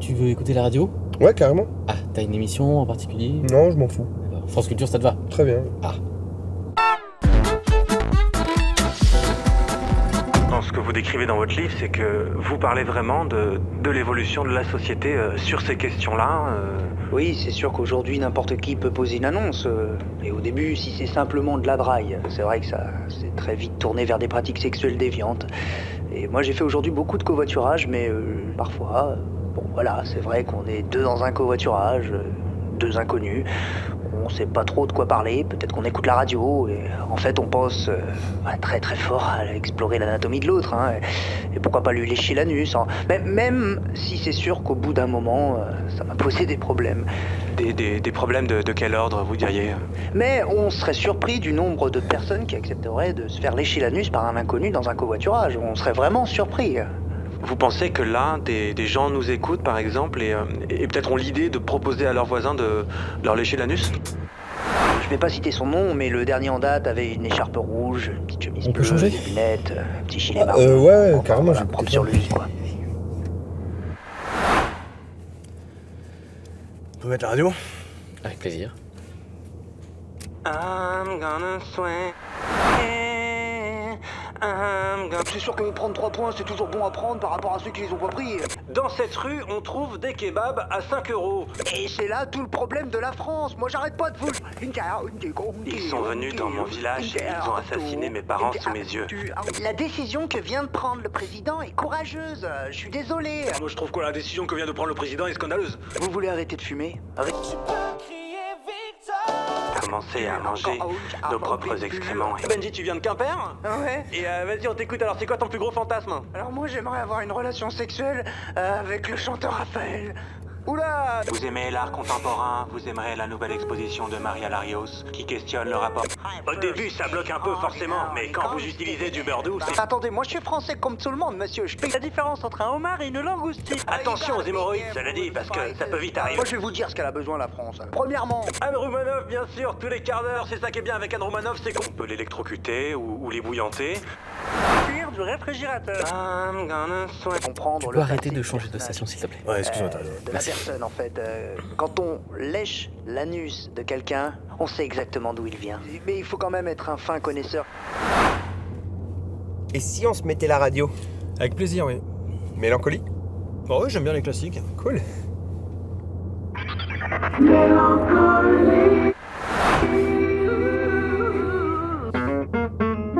Tu veux écouter la radio? Ouais, carrément. Ah, t'as une émission en particulier? Non, je m'en fous. D'accord. France Culture, ça te va? Très bien. Ah. Ce que vous décrivez dans votre livre, c'est que vous parlez vraiment de l'évolution de la société sur ces questions-là. Oui, c'est sûr qu'aujourd'hui, n'importe qui peut poser une annonce. Et au début, si c'est simplement de la drague, c'est vrai que ça s'est très vite tourné vers des pratiques sexuelles déviantes. Et moi, j'ai fait aujourd'hui beaucoup de covoiturage, mais parfois, bon voilà, c'est vrai qu'on est deux dans un covoiturage, deux inconnus. On sait pas trop de quoi parler, peut-être qu'on écoute la radio, et en fait on pense très très fort à explorer l'anatomie de l'autre, hein, et pourquoi pas lui lécher l'anus, hein. Même si c'est sûr qu'au bout d'un moment, ça m'a posé des problèmes. Des problèmes de quel ordre, vous diriez? Mais on serait surpris du nombre de personnes qui accepteraient de se faire lécher l'anus par un inconnu dans un covoiturage, on serait vraiment surpris. Vous pensez que là, des gens nous écoutent par exemple et peut-être ont l'idée de proposer à leurs voisins de leur lécher l'anus? Je vais pas citer son nom, mais le dernier en date avait une écharpe rouge, une petite chemise On peut bleue, changer des lunettes, un petit gilet marron. Ouais, Enfin, carrément, voilà, j'ai propre peut-être sur ça. lui, quoi. On peut mettre la radio? Avec plaisir. I'm gonna swing. C'est sûr que prendre 3 points, c'est toujours bon à prendre par rapport à ceux qui les ont pas pris. Dans cette rue, on trouve des kebabs à 5 €. Et c'est là tout le problème de la France. Moi, j'arrête pas de vous... Ils sont venus dans mon village et ils ont assassiné mes parents sous mes yeux. La décision que vient de prendre le président est courageuse. Je suis désolé. Moi je trouve que la décision que vient de prendre le président est scandaleuse. Vous voulez arrêter de fumer? Commencer à manger nos propres excréments. Benji, tu viens de Quimper? Ouais. Et vas-y, on t'écoute. Alors, c'est quoi ton plus gros fantasme? Alors moi, j'aimerais avoir une relation sexuelle avec le chanteur Raphaël. Oula! Vous aimez l'art contemporain, vous aimerez la nouvelle exposition de Maria Larios qui questionne le rapport. Au début, ça bloque un peu forcément, mais quand vous utilisez du beurre doux, c'est... Attendez, moi je suis français comme tout le monde, monsieur. Je paye la différence entre un homard et une langoustine. Attention aux hémorroïdes, cela dit, parce que ça peut vite arriver. Moi je vais vous dire ce qu'elle a besoin la France. Premièrement, Anne Roumanoff, bien sûr, tous les quarts d'heure, c'est ça qui est bien avec Anne Roumanoff, c'est qu'on peut l'électrocuter ou les bouillanter. cuire du réfrigérateur. I'm gonna swing. Comprendre Tu le peux arrêter passé de changer de station, s'il te plaît? Ouais, excuse-moi, t'as de raison. la personne en fait. Quand on lèche l'anus de quelqu'un, on sait exactement d'où il vient. Mais il faut quand même être un fin connaisseur. Et si on se mettait la radio? Avec plaisir, oui. Mélancolie? Bah ouais, j'aime bien les classiques. Cool.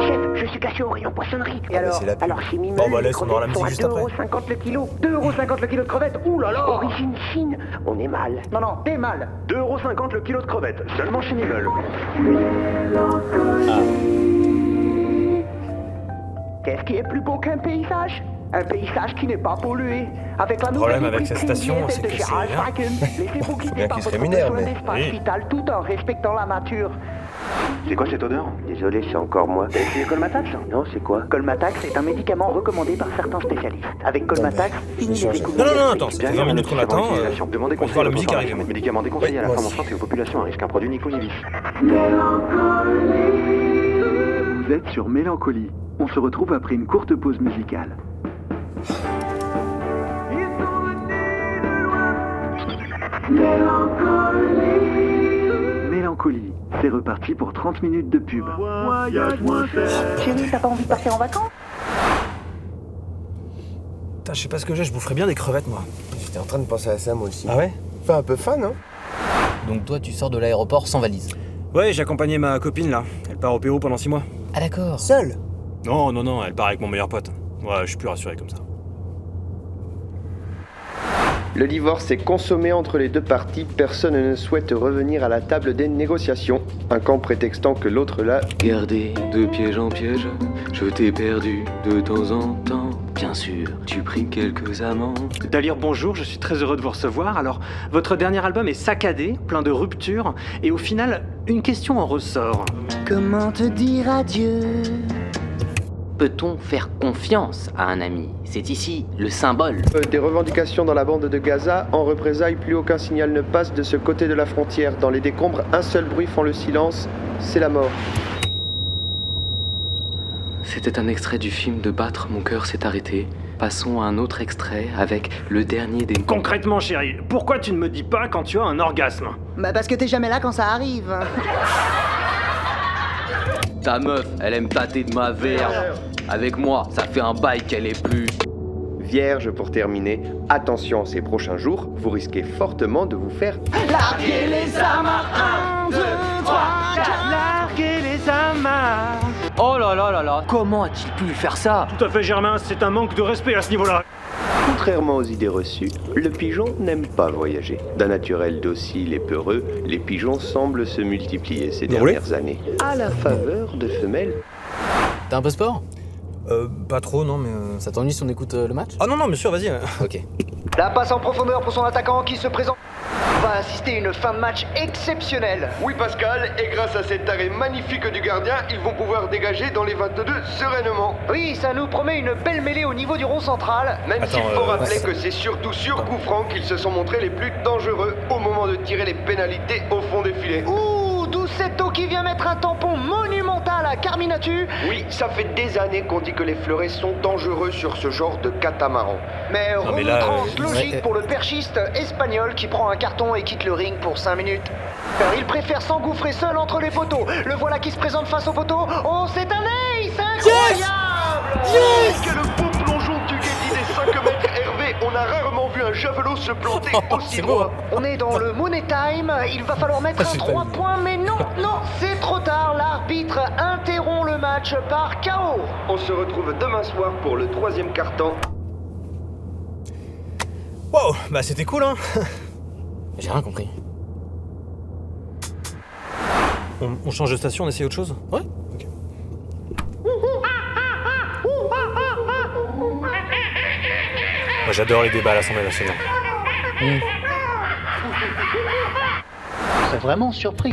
Chef, je suis caché au rayon poissonnerie. Et c'est la pub. alors chez Mimel, Bon, bah, les laisse, on aura la crevettes musique sont à juste après. 2,50 € le kilo. 2,50 € le kilo de crevettes. Ouh là là. Origine Chine. On est mal. Non, non, t'es mal. 2,50 € le kilo de crevettes, seulement chez Nivelle. Qu'est-ce qui est plus beau qu'un paysage? Un paysage qui n'est pas pollué. Avec la problème nouvelle avec cette station, c'est de que Gérald c'est- Franken. Laissez-vous quitter bien par qu'il se votre rémunère, besoin mais- d'espace Oui. vital tout en respectant la nature. C'est quoi cette odeur? Désolé, c'est encore moi. C'est Colmatax? Non, c'est quoi? Colmatax est un médicament recommandé par certains spécialistes. Avec Colmatax, fini je vais les changer. économies. Non, attends, ça fait 20 minutes qu'on attend. Demandez on va conseil voir la à musique votre arriver. pharmacien. Médicaments déconseillés à la moi femme aussi. enceinte et aux populations à risque. Un produit Niconivis. Vous êtes sur Mélancolie. On se retrouve après une courte pause musicale. Mélancolie, c'est reparti pour 30 minutes de pub. Chérie, t'as pas envie de partir en vacances? Putain, je sais pas ce que j'ai, je boufferais bien des crevettes, moi. J'étais en train de penser à ça, moi aussi. Ah ouais? Fait un peu fin, non? Donc toi, tu sors de l'aéroport sans valise? Ouais, j'ai accompagné ma copine, là. Elle part au Pérou pendant 6 mois. Ah d'accord. Seul? Non, elle part avec mon meilleur pote. Ouais, je suis plus rassuré comme ça. Le divorce est consommé entre les deux parties, personne ne souhaite revenir à la table des négociations. Un camp prétextant que l'autre l'a Gardé de piège en piège, je t'ai perdu de temps en temps. Bien sûr, tu pris quelques amants. Dalir, bonjour, je suis très heureux de vous recevoir. Alors, votre dernier album est saccadé, plein de ruptures, et au final, une question en ressort. Comment te dire adieu? Peut-on faire confiance à un ami? C'est ici le symbole. des revendications dans la bande de Gaza. En représailles, plus aucun signal ne passe de ce côté de la frontière. Dans les décombres, un seul bruit fend le silence, c'est la mort. C'était un extrait du film de Battre, mon cœur s'est arrêté. Passons à un autre extrait avec le dernier des... Concrètement, chérie, pourquoi tu ne me dis pas quand tu as un orgasme? Bah parce que t'es jamais là quand ça arrive. Ta meuf, elle aime tâter de ma verge. Avec moi, ça fait un bail qu'elle est plus... Vierge pour terminer, attention ces prochains jours, vous risquez fortement de vous faire Larguer les amarres, 1, 2, 3, 4. Larguer les amarres. Oh là là là là, comment a-t-il pu faire ça? Tout à fait, Germain, c'est un manque de respect à ce niveau-là. Contrairement aux idées reçues, le pigeon n'aime pas voyager. D'un naturel docile et peureux, les pigeons semblent se multiplier ces dernières années, à la faveur de femelles. T'as un peu sport? Pas trop, non, mais... Ça t'ennuie si on écoute le match? Ah non, bien sûr, vas-y. Ok. La passe en profondeur pour son attaquant qui se présente. On va assister à une fin de match exceptionnelle. Oui Pascal, et grâce à cet arrêt magnifique du gardien, ils vont pouvoir dégager dans les 22 sereinement. Oui, ça nous promet une belle mêlée au niveau du rond central. Même s'il faut rappeler que c'est surtout sur coup franc qu'ils se sont montrés les plus dangereux au moment de tirer les pénalités au fond des filets. Ouh, d'où cette eau qui vient mettre un tampon monumental à Carminatu. Oui, ça fait des années qu'on dit que les fleurets sont dangereux sur ce genre de catamaran. Mais mais là, remontrance logique pour le perchiste espagnol qui prend un carton et quitte le ring pour 5 minutes. Il préfère s'engouffrer seul entre les poteaux. Le voilà qui se présente face au poteau. Oh, c'est un ace incroyable. Quel beau plongeon du Getty des 5 mètres Hervé. On a rarement vu un javelot se planter aussi droit. On est dans le money time. Il va falloir mettre un 3 points, mais non, c'est trop tard. L'arbitre interrompt le match par KO. On se retrouve demain soir pour le 3e quart-temps. Wow, bah c'était cool, hein. J'ai rien compris. On change de station, on essaye autre chose? Ouais. Ok. Moi j'adore les débats à l'Assemblée nationale. Je serais vraiment surpris.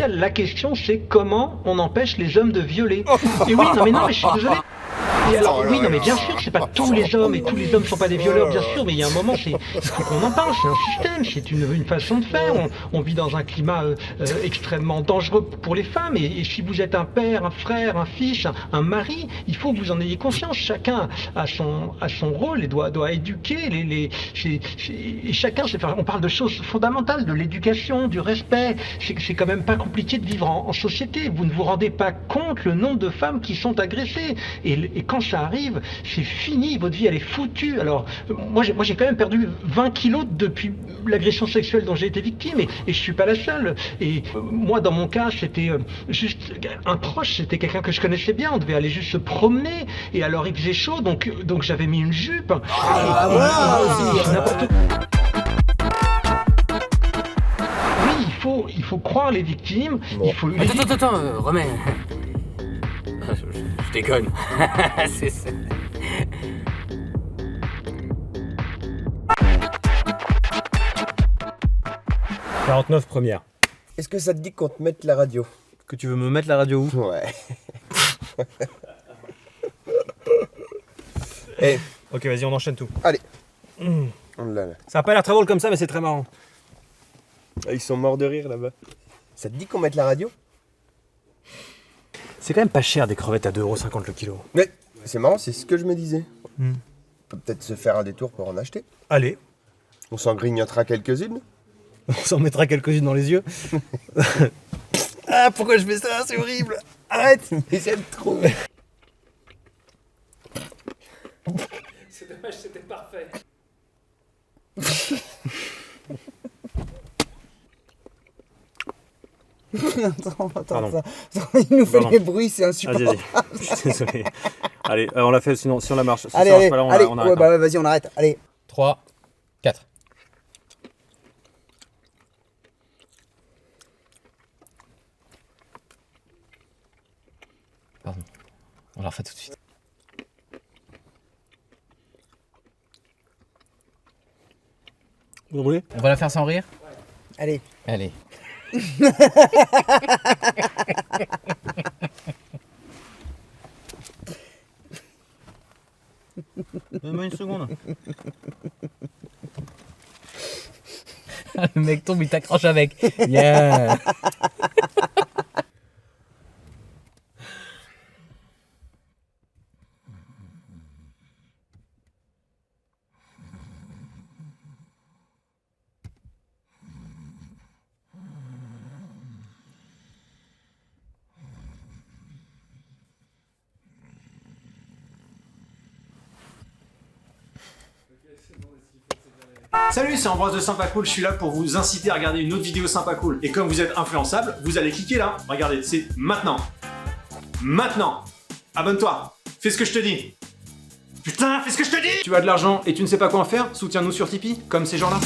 La question, c'est comment on empêche les hommes de violer. Et oui, non mais je suis désolé. Et alors, oui, non mais bien sûr, c'est pas tous les hommes, et tous les hommes sont pas des violeurs, bien sûr, mais il y a un moment, il faut qu'on en parle, c'est un système, c'est une façon de faire. On vit dans un climat extrêmement dangereux pour les femmes, et si vous êtes un père, un frère, un fils, un mari, il faut que vous en ayez conscience. Chacun a son rôle et doit éduquer et chacun, on parle de choses fondamentales, de l'éducation, du respect. C'est quand même pas compliqué de vivre en société. Vous ne vous rendez pas compte le nombre de femmes qui sont agressées. Et quand ça arrive, c'est fini, votre vie elle est foutue. Alors, moi j'ai quand même perdu 20 kilos depuis l'agression sexuelle dont j'ai été victime, et je suis pas la seule. Et moi, dans mon cas, c'était juste un proche, c'était quelqu'un que je connaissais bien, on devait aller juste se promener, et alors il faisait chaud, donc j'avais mis une jupe. N'importe quoi. Oui, il faut croire les victimes, il faut... Attends, remets. Je déconne. C'est ça. « 49 première. Est-ce que ça te dit qu'on te mette la radio? Que tu veux me mettre la radio où? Ouais. Eh. Ok, vas-y, on enchaîne tout. Allez. Oh là là. Ça a pas l'air très drôle comme ça, mais c'est très marrant. Ah, ils sont morts de rire là-bas. Ça te dit qu'on mette la radio? C'est quand même pas cher des crevettes à 2,50€ le kilo. Mais c'est marrant, c'est ce que je me disais. On peut peut-être se faire un détour pour en acheter. Allez. On s'en grignotera quelques-unes. On s'en mettra quelques-unes dans les yeux. Ah, pourquoi je fais ça? C'est horrible. Arrête. Mais j'aime trop. C'est dommage, c'était parfait. Attends, il nous fait des bruits, c'est insupportable. Vas-y. Je suis désolé. Allez, on l'a fait, sinon si on la marche. Si allez, ça marche pas là, on arrête. Ouais, bah vas-y, on arrête. Allez. 3, 4. Pardon. On la refait tout de suite. Vous voulez? On va la faire sans rire? Allez. Allez. Donne-moi une seconde. Le mec tombe, il t'accroche avec. Yeah. Salut, c'est Ambroise de Sympa Cool, je suis là pour vous inciter à regarder une autre vidéo Sympa Cool. Et comme vous êtes influençable, vous allez cliquer là. Regardez, c'est maintenant. Maintenant. Abonne-toi. Fais ce que je te dis. Putain, fais ce que je te dis! Tu as de l'argent et tu ne sais pas quoi en faire? Soutiens-nous sur Tipeee, comme ces gens-là.